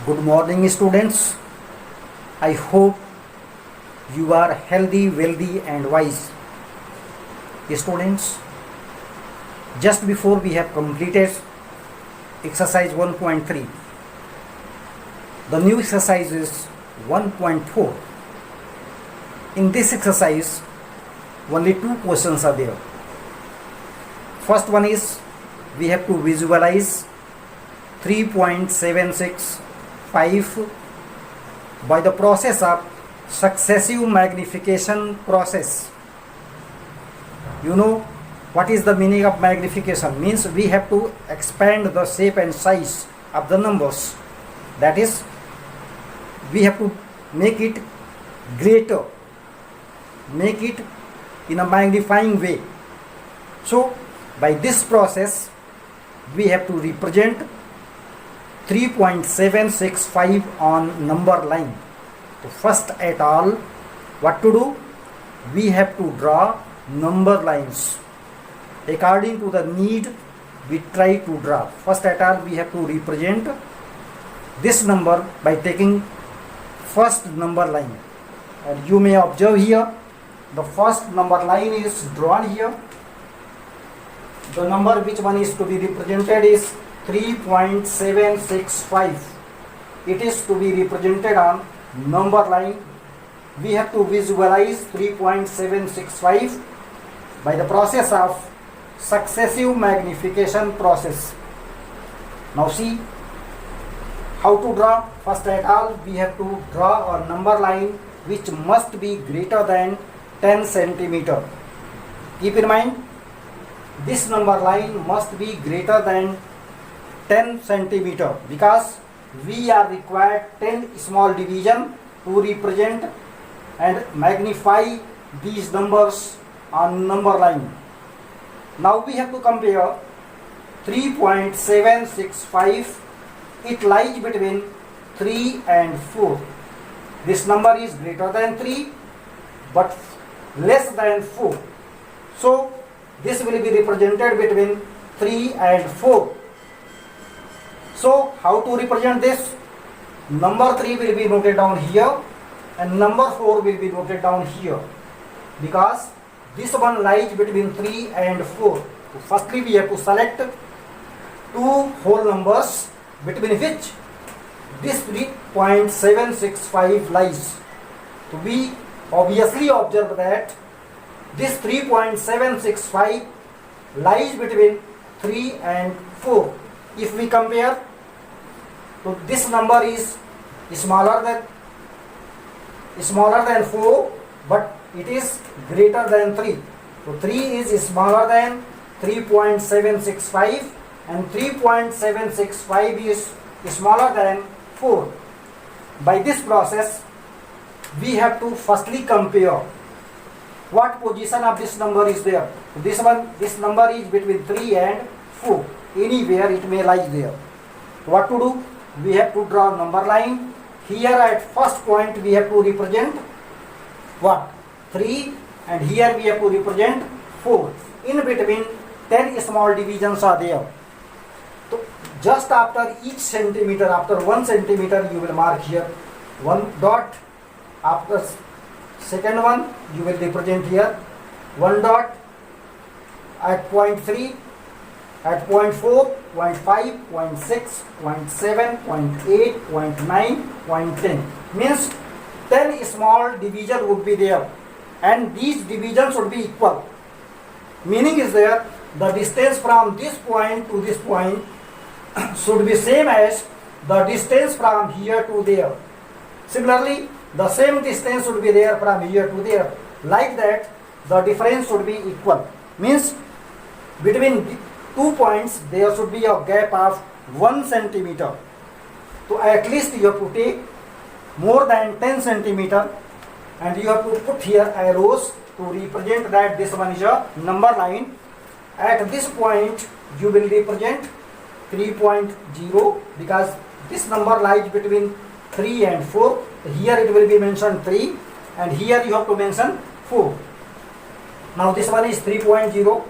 Good morning, students. I hope you are healthy, wealthy, and wise. Students, just before we have completed exercise 1.3, the new exercise is 1.4. In this exercise, only two questions are there. First one is we have to visualize 3.765 by the process of successive magnification process. You know what is the meaning of magnification? Means we have to expand the shape and size of the numbers. That is, we have to make it greater, make it in a magnifying way. So by this process we have to represent 3.765 on number line. So first at all, what to do? We have to draw number lines. According to the need, we try to draw. First at all, we have to represent this number by taking first number line. And you may observe here, the first number line is drawn here. The number which one is to be represented is 3.765. It is to be represented on number line. We have to visualize 3.765 by the process of successive magnification process. Now see how to draw. First at all, we have to draw a number line which must be greater than 10 centimeter. Keep in mind, this number line must be greater than 10 centimeter because we are required 10 small division to represent and magnify these numbers on number line. Now we have to compare 3.765. It lies between 3 and 4. This number is greater than 3 but less than 4. So this will be represented between 3 and 4. So how to represent this? Number 3 will be noted down here and number 4 will be noted down here because this one lies between 3 and 4. So firstly we have to select two whole numbers between which this 3.765 lies. So we obviously observe that this 3.765 lies between 3 and 4. If we compare, so this number is smaller than 4 but it is greater than 3. So 3 is smaller than 3.765 and 3.765 is smaller than 4. By this process we have to firstly compare what position of this number is there. This number is between 3 and 4. Anywhere it may lie there. What to do? We have to draw number line. Here at first point we have to represent what? 3, and here we have to represent 4. In between 10 small divisions are there. So just after each centimeter, after 1 centimeter you will mark here 1 dot. After second one you will represent here 1 dot. At point 3, at point 4, point 5, point 6, point 7, point 8, point 9, point 10. Means 10 small division would be there and these divisions would be equal. Meaning is there, the distance from this point to this point should be same as the distance from here to there. Similarly, the same distance should be there from here to there. Like that, the difference should be equal. Means between 2 points there should be a gap of 1 centimeter. So at least you have to take more than 10 centimeter and you have to put here arrows to represent that this one is a number line. At this point you will represent 3.0 because this number lies between 3 and 4. Here it will be mentioned 3 and here you have to mention 4. Now this one is 3.0.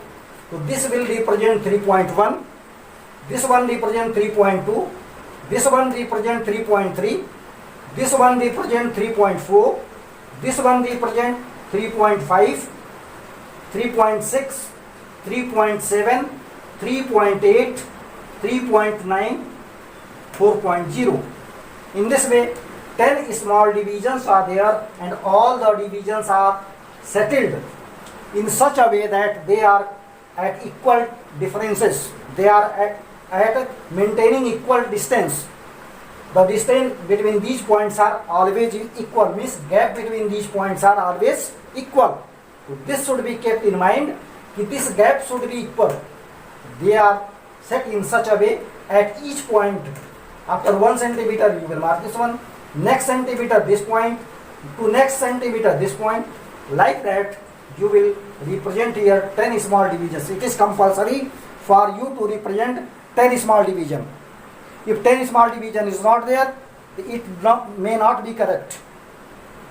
So this will represent 3.1. This one represent 3.2. This one represent 3.3. This one represent 3.4. This one represent 3.5, 3.6, 3.7, 3.8, 3.9, 4.0. In this way, 10 small divisions are there, and all the divisions are settled in such a way that they are at equal differences. They are at maintaining equal distance. The distance between these points are always equal, means gap between these points are always equal. So this should be kept in mind, that this gap should be equal. They are set in such a way at each point. After 1 centimeter you will mark this one, next centimeter this point, to next centimeter this point. Like that you will represent here 10 small divisions. It is compulsory for you to represent 10 small division. If 10 small division is not there, it may not be correct.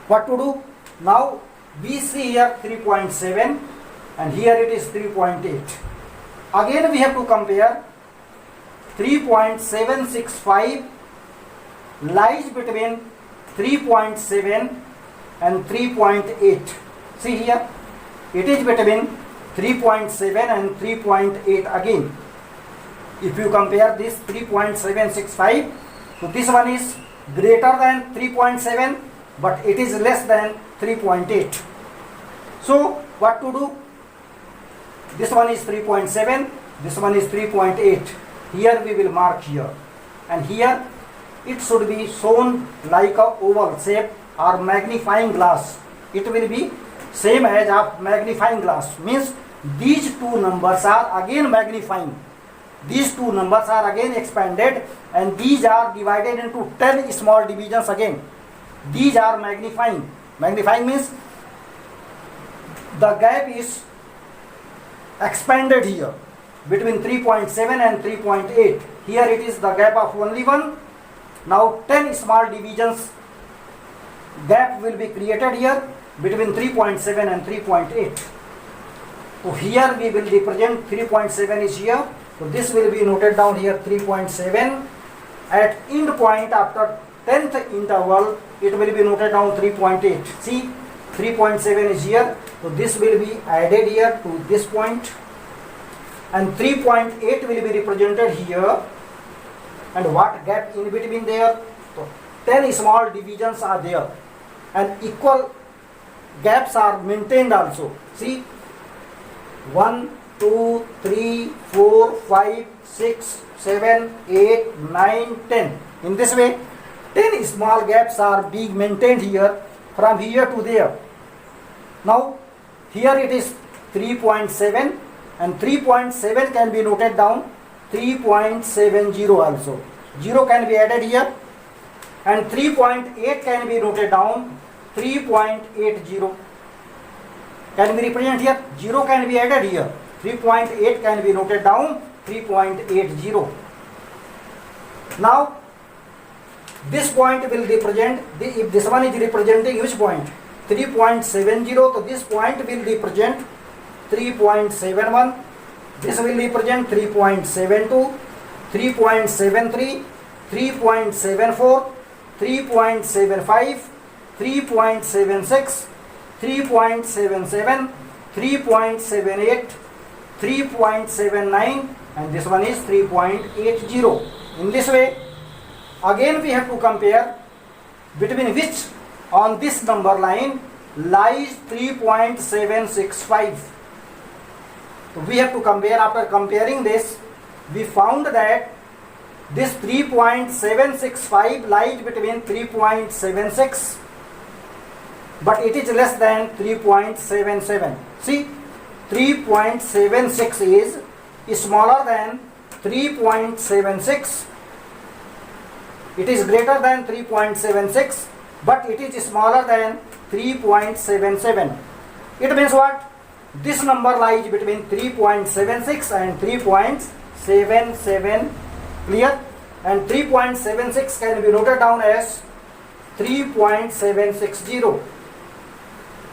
What to do? Now we see here 3.7 and here it is 3.8. Again we have to compare. 3.765 lies between 3.7 and 3.8. See here, it is between 3.7 and 3.8 again. If you compare this 3.765, so this one is greater than 3.7, but it is less than 3.8. So what to do? This one is 3.7, this one is 3.8. Here we will mark here, and here it should be shown like a oval shape or magnifying glass. It will be same as a magnifying glass, means these two numbers are again magnifying. These two numbers are again expanded, and these are divided into 10 small divisions again. These are magnifying. Magnifying means the gap is expanded here between 3.7 and 3.8. Here it is the gap of only 1. Now 10 small divisions gap will be created here between 3.7 and 3.8. So here we will represent 3.7 is here. So this will be noted down here 3.7. At end point after 10th interval, it will be noted down 3.8. See, 3.7 is here. So this will be added here to this point, and 3.8 will be represented here. And what gap in between there? So 10 small divisions are there, and equal gaps are maintained also. See, 1, 2, 3, 4, 5, 6, 7, 8, 9, 10. In this way, 10 small gaps are being maintained here from here to there. Now, here it is 3.7, and 3.7 can be noted down 3.70 also. 0 can be added here, and 3.8 can be noted down 3.80. Can we represent here? 0 can be added here. 3.8 can be noted down 3.80. Now this point will represent, if this one is representing which point? 3.70, so this point will represent 3.71. This will represent 3.72, 3.73, 3.74, 3.75, 3.76, 3.77, 3.78, 3.79, and this one is 3.80. In this way, again we have to compare between which on this number line lies 3.765. So we have to compare. After comparing this, we found that this 3.765 lies between 3.76, but it is less than 3.77. See, 3.76 is smaller than 3.76. It is greater than 3.76, but it is smaller than 3.77. It means what? This number lies between 3.76 and 3.77. Clear? And 3.76 can be noted down as 3.760.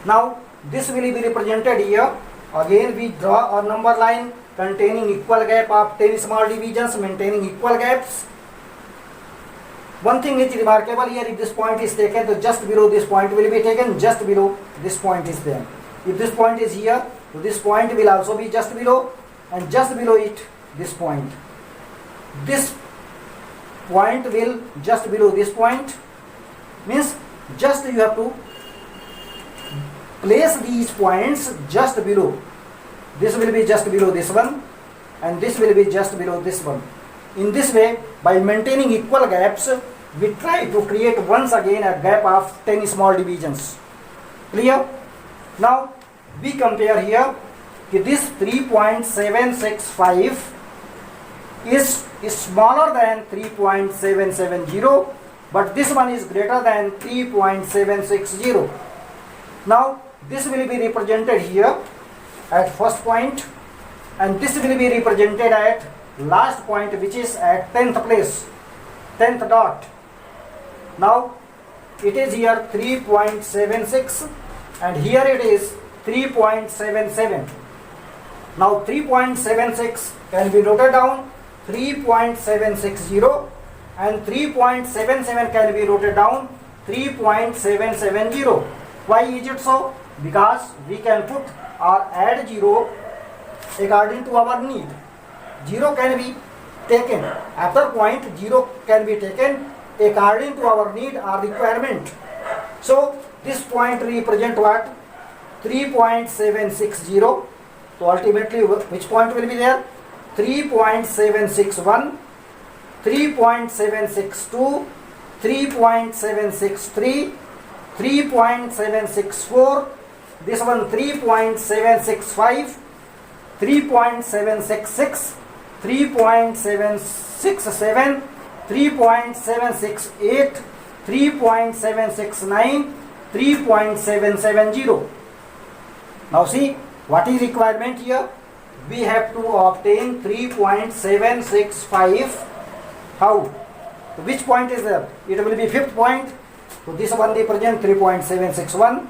Now this will be represented here. Again we draw a number line containing equal gap of 10 small divisions, maintaining equal gaps. One thing is remarkable here, if this point is taken, so just below this point will be taken, just below this point is there. If this point is here, so this point will also be just below, and just below it, this point. This point will just below this point, means just you have to place these points just below. This will be just below this one, and this will be just below this one. In this way, by maintaining equal gaps, we try to create once again a gap of 10 small divisions. Clear? Now, we compare here, this 3.765 is smaller than 3.770, but this one is greater than 3.760. Now, this will be represented here at first point, and this will be represented at last point, which is at 10th place, 10th dot. Now it is here 3.76 and here it is 3.77. Now 3.76 can be noted down, 3.760, and 3.77 can be noted down, 3.770. Why is it so? Because we can put or add 0 according to our need. 0 can be taken, after point 0 can be taken according to our need or requirement. So this point represent what? 3.760. So ultimately which point will be there? 3.761, 3.762, 3.763, 3.764, this one 3.765, 3.766, 3.767, 3.768, 3.769, 3.770. Now see, what is requirement here? We have to obtain 3.765. How? Which point is there? It will be fifth point. So this one represent 3.761.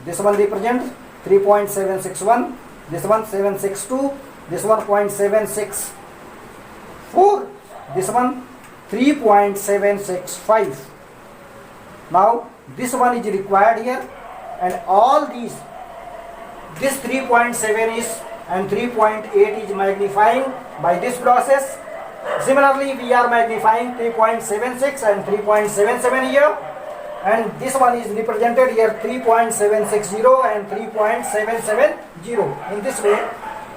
This one represent 3.761. This one 762. This one 0.764. This one 3.765. Now this one is required here, and all these, this 3.7 is and 3.8 is magnifying by this process. Similarly, we are magnifying 3.76 and 3.77 here, and this one is represented here 3.760 and 3.770. In this way,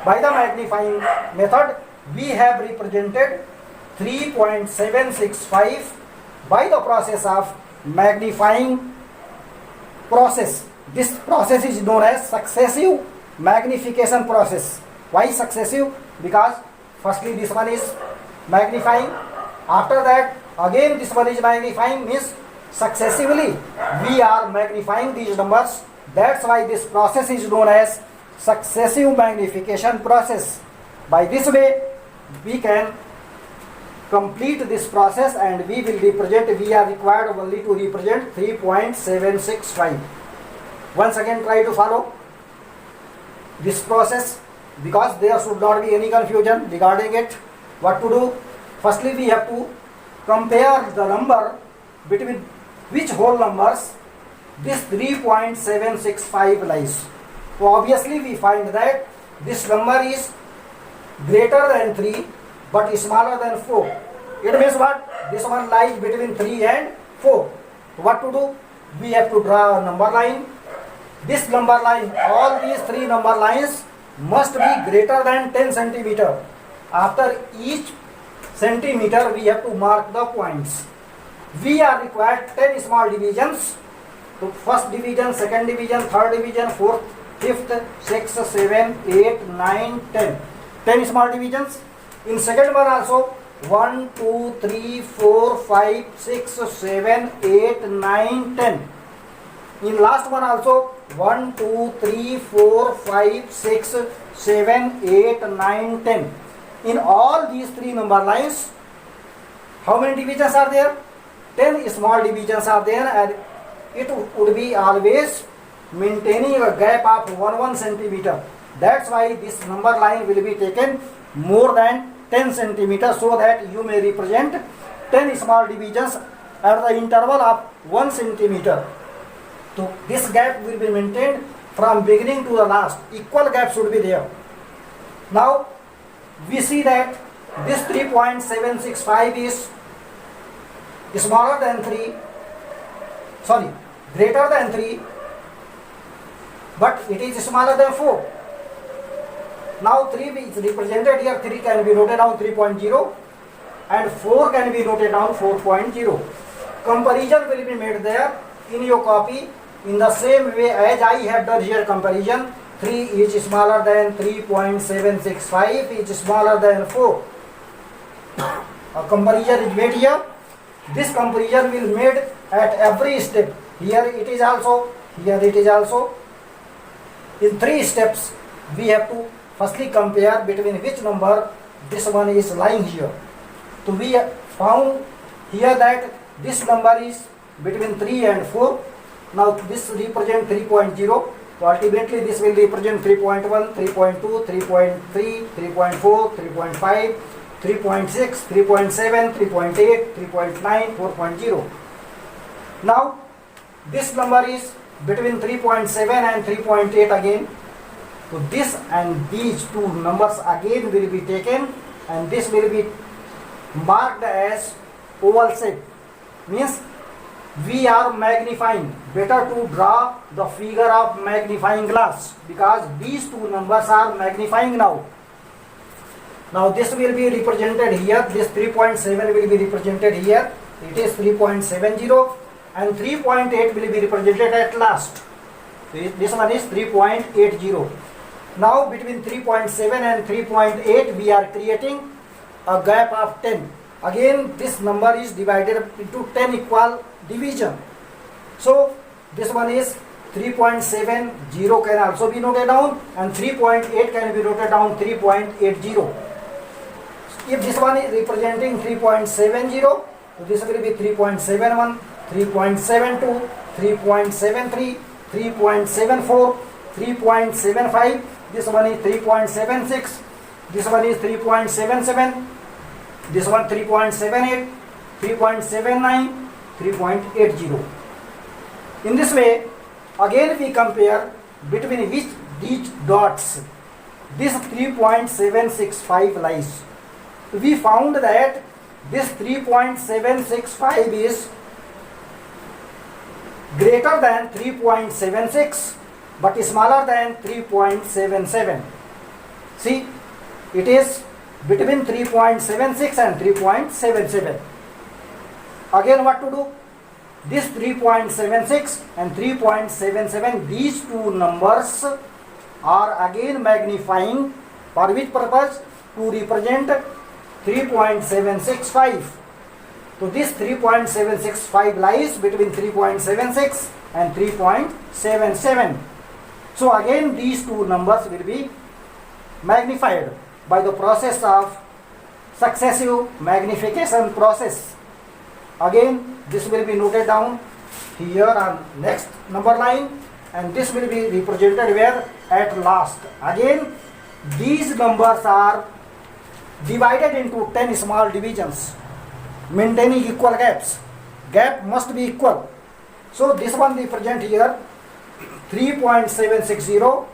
by the magnifying method, we have represented 3.765 by the process of magnifying process. This process is known as successive magnification process. Why successive? Because firstly this one is magnifying, after that again this one is magnifying, means successively we are magnifying these numbers. That's why this process is known as successive magnification process. By this way we can complete this process, and we will represent, we are required only to represent 3.765. Once again try to follow this process, because there should not be any confusion regarding it. What to do? Firstly we have to compare the number between which whole numbers this 3.765 lies. So obviously we find that this number is greater than 3 but smaller than 4. It means what? This one lies between 3 and 4. What to do? We have to draw a number line. This number line, all these three number lines must be greater than 10 centimeter. After each centimeter we have to mark the points. We are required 10 small divisions. So first division, second division, third division, fourth, fifth, sixth, 7, 8, 9, 10. 10 small divisions. In second one also 1, 2, 3, 4, 5, 6, 7, 8, 9, 10. In last one also 1, 2, 3, 4, 5, 6, 7, 8, 9, 10. In all these three number lines, how many divisions are there? 10 small divisions are there, and it would be always maintaining a gap of 1 centimeter. That's why this number line will be taken more than 10 centimeters, so that you may represent 10 small divisions at the interval of 1 centimeter. So this gap will be maintained from beginning to the last. Equal gap should be there. Now we see that this 3.765 is smaller than 3, sorry, greater than 3, but it is smaller than 4. Now 3 is represented here. 3 can be noted down 3.0 and 4 can be noted down 4.0. Comparison will be made there in your copy in the same way as I have done here. Comparison: 3 is smaller than 3.765 is smaller than 4. A comparison is made here. This comparison will be made at every step. Here it is also, here it is also. In 3 steps we have to firstly compare between which number this one is lying here. So we found here that this number is between 3 and 4. Now this represents 3.0. So ultimately this will represent 3.1, 3.2, 3.3, 3.4, 3.5, 3.6, 3.7, 3.8, 3.9, 4.0. Now this number is between 3.7 and 3.8 again. So this and these two numbers again will be taken and this will be marked as oval shape. Means we are magnifying. Better to draw the figure of magnifying glass because these two numbers are magnifying now. Now this will be represented here. This 3.7 will be represented here. It is 3.70 and 3.8 will be represented at last. This one is 3.80. Now between 3.7 and 3.8 we are creating a gap of 10. Again this number is divided into 10 equal division. So this one is 3.70 can also be noted down and 3.8 can be noted down 3.80. If this one is representing 3.70, so this will be 3.71, 3.72, 3.73, 3.74, 3.75. This one is 3.76. This one is 3.77. This one 3.78, 3.79, 3.80. In this way, again we compare between which these dots this 3.765 lies. We found that this 3.765 is greater than 3.76 but smaller than 3.77. See, it is between 3.76 and 3.77. Again what to do? This 3.76 and 3.77, these two numbers are again magnifying. For which purpose? To represent 3.765. So this 3.765 lies between 3.76 and 3.77. So again these two numbers will be magnified by the process of successive magnification process. Again this will be noted down here on next number line and this will be represented where? At last. Again these numbers are divided into 10 small divisions, maintaining equal gaps. Gap must be equal. So this one represent here 3.760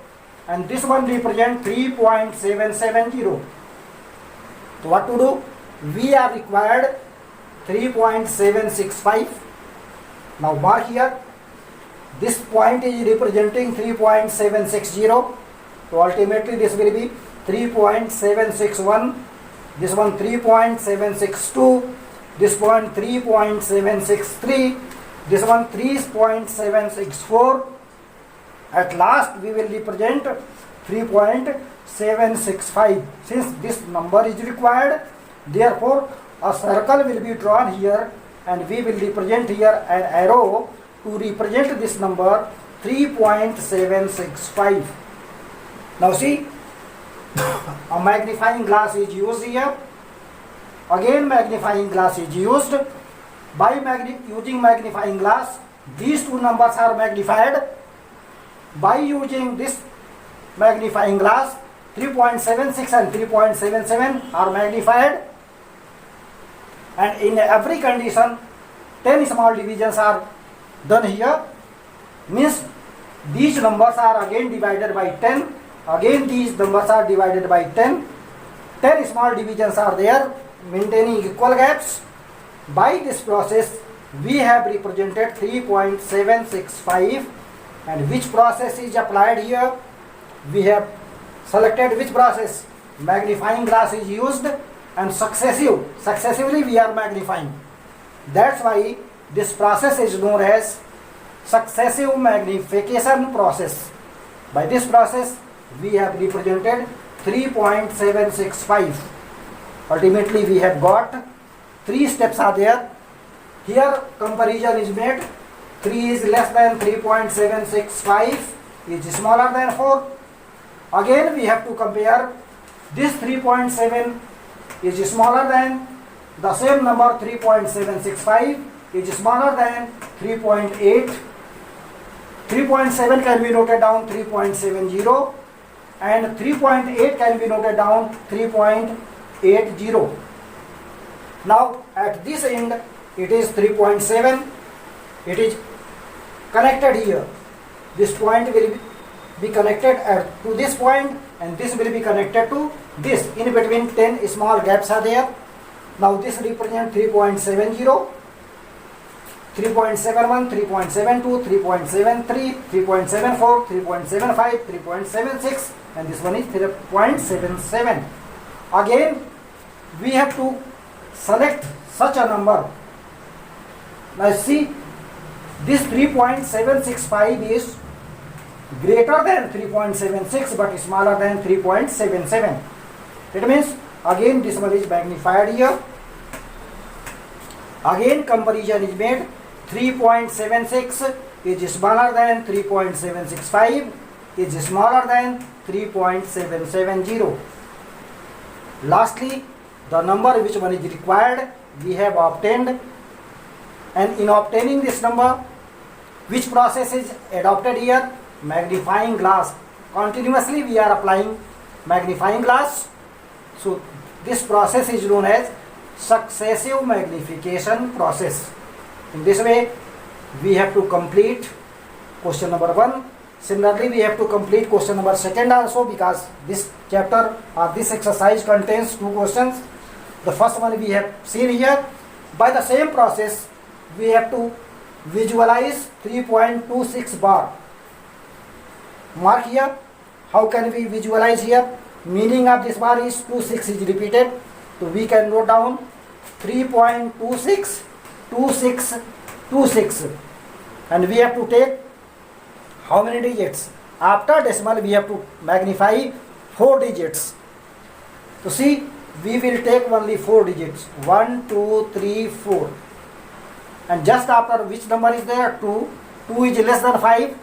and this one represent 3.770. So what to do? We are required 3.765. Now mark here. This point is representing 3.760. So ultimately this will be 3.761. This one 3.762. This one 3.763. This one 3.764. At last we will represent 3.765. Since this number is required, therefore a circle will be drawn here and we will represent here an arrow to represent this number 3.765. Now see, a magnifying glass is used here. Again magnifying glass is used. By using magnifying glass, these two numbers are magnified. By using this magnifying glass, 3.76 and 3.77 are magnified. And in every condition, 10 small divisions are done here, means these numbers are again divided by 10, again these numbers are divided by 10, 10 small divisions are there maintaining equal gaps. By this process we have represented 3.765, and which process is applied here? We have selected which process? Magnifying glass is used, and successively we are magnifying. That's why this process is known as successive magnification process. By this process we have represented 3.765. Ultimately we have got 3 steps are there. Here comparison is made. 3 is less than 3.765, is smaller than 4. Again we have to compare. This 3.7 is smaller than the same number 3.765 is smaller than 3.8. 3.7 can be noted down 3.70, and 3.8 can be noted down 3.80. Now at this end it is 3.7. It is connected here. This point will be connected to this point, and this will be connected to this. In between 10 small gaps are there. Now this represents 3.70, 3.71, 3.72, 3.73, 3.74, 3.75, 3.76, and this one is 3.77. Again we have to select such a number. Now see, this 3.765 is greater than 3.76 but smaller than 3.77. It means again this one is magnified here. Again comparison is made. 3.76 is smaller than 3.765, is smaller than 3.770. Lastly, the number which one is required we have obtained, and in obtaining this number, which process is adopted here? Magnifying glass. Continuously we are applying magnifying glass. So this process is known as successive magnification process. In this way we have to complete question number 1. Similarly we have to complete question number 2 also, because this chapter or this exercise contains 2 questions. The first one we have seen here. By the same process we have to visualize 3.26 bar. Mark here. How can we visualize here? Meaning of this bar is 26 is repeated. So we can note down 3.26, 26, 26. And we have to take how many digits? After decimal we have to magnify 4 digits. So see, we will take only 4 digits. 1, 2, 3, 4. And just after which number is there? 2. 2 is less than 5.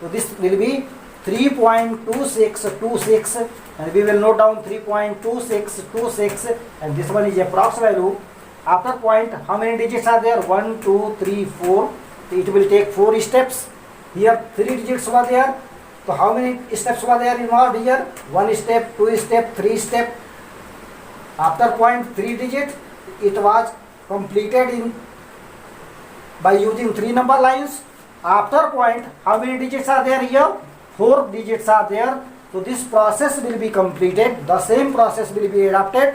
So this will be 3.2626, and we will note down 3.2626, and this one is approx value. After point, how many digits are there? 1, 2, 3, 4. It will take 4 steps. Here 3 digits were there. So how many steps were there involved here? 1 step, 2 step, 3 step. After point 3 digit, it was completed by using 3 number lines. After point, how many digits are there here? 4 digits are there. So this process will be completed. The same process will be adopted,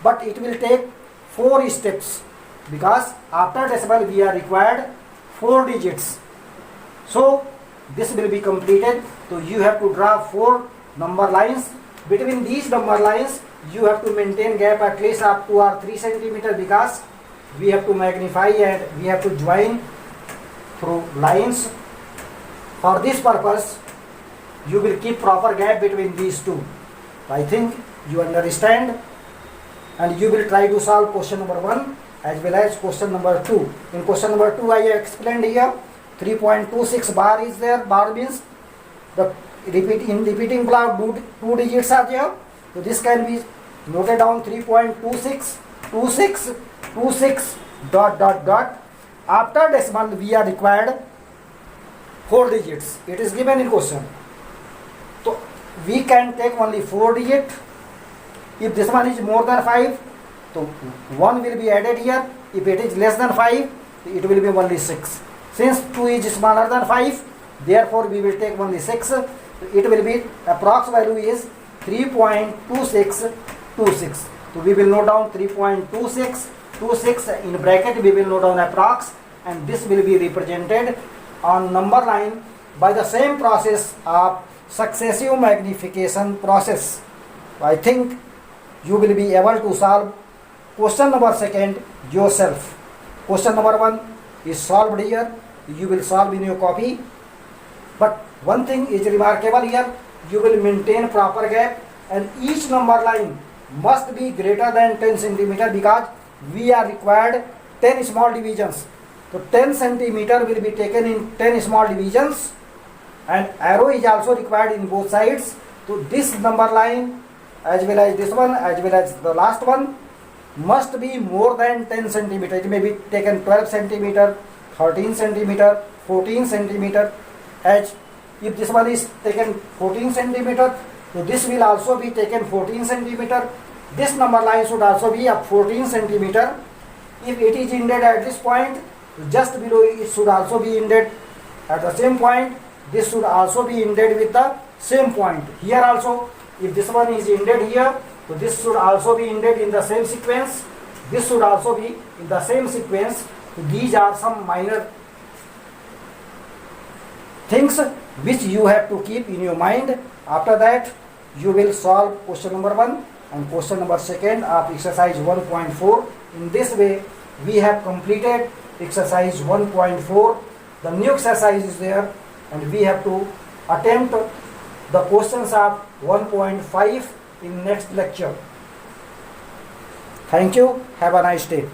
but it will take 4 steps, because after decimal we are required 4 digits. So this will be completed. So you have to draw 4 number lines. Between these number lines you have to maintain gap at least up to 3 centimeter, because we have to magnify and we have to join through lines. For this purpose you will keep proper gap between these two. I think you understand, and you will try to solve question number 1 as well as question number 2. In question number 2 I have explained here 3.26 bar is there. Bar means the repeating block 2 digits are there. So this can be noted down 3.26, 26, 26 dot dot dot. After decimal we are required 4 digits. It is given in question. So we can take only 4 digit. If this one is more than 5, so 1 will be added here. If it is less than 5, it will be only 6. Since 2 is smaller than 5, therefore we will take only 6. It will be approx value is 3.2626. So we will note down 3.2626 in bracket, we will note down approx, and this will be represented on number line by the same process of successive magnification process. I think you will be able to solve question number 2 yourself. Question number 1 is solved here. You will solve in your copy. But one thing is remarkable here, you will maintain proper gap and each number line must be greater than 10 centimeter because we are required 10 small divisions. So 10 centimeter will be taken in 10 small divisions, and arrow is also required in both sides. So this number line as well as this one as well as the last one must be more than 10 centimeter. It may be taken 12 centimeter, 13 centimeter, 14 centimeter. As if this one is taken 14 centimeter, so this will also be taken 14 centimeter. This number line should also be up 14 centimeter. If it is ended at this point, just below it should also be ended at the same point. This should also be ended with the same point. Here also, if this one is ended here, so this should also be ended in the same sequence. This should also be in the same sequence. So these are some minor things which you have to keep in your mind. After that, you will solve question number 1 and question number 2 of exercise 1.4. In this way, we have completed exercise 1.4. The new exercise is there and we have to attempt the questions of 1.5 in next lecture. Thank you. Have a nice day.